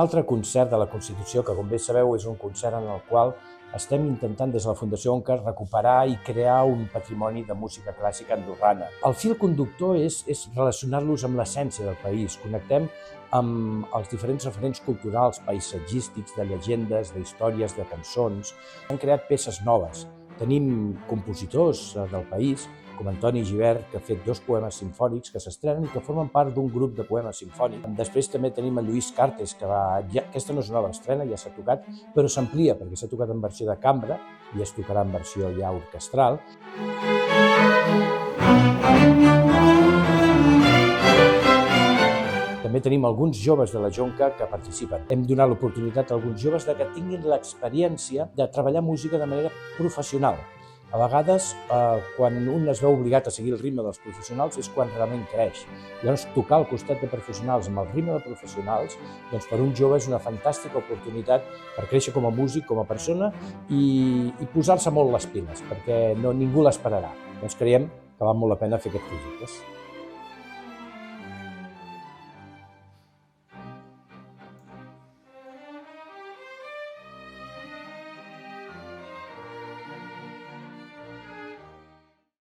altre concert de la Constitució, que com bé sabeu és un concert en el qual estem intentant des de la Fundació ONCA recuperar i crear un patrimoni de música clàssica andorrana. El fil conductor és relacionar-los amb l'essència del país. Connectem amb els diferents referents culturals, paisatgístics, de llegendes, d'històries, de cançons. Han creat peces noves. Tenim compositors del país, com Antoni Gibert, que ha fet 2 poemes simfònics que s'estrenen i que formen part d'un grup de poemes simfònics. Després també tenim en Lluís Cartes, que aquesta no és una nova estrena, ja s'ha tocat, però s'amplia perquè s'ha tocat en versió de cambra i es tocarà en versió ja orquestral. També tenim alguns joves de la Jonca que participen. Hem donat l'oportunitat a alguns joves que tinguin l'experiència de treballar música de manera professional. A vegades, quan un es veu obligat a seguir el ritme dels professionals és quan realment creix. Llavors, tocar al costat de professionals amb el ritme de professionals, doncs per un jove és una fantàstica oportunitat per créixer com a músic, com a persona i posar-se molt les piles, perquè ningú l'esperarà. Doncs creiem que val molt la pena fer aquests projectes.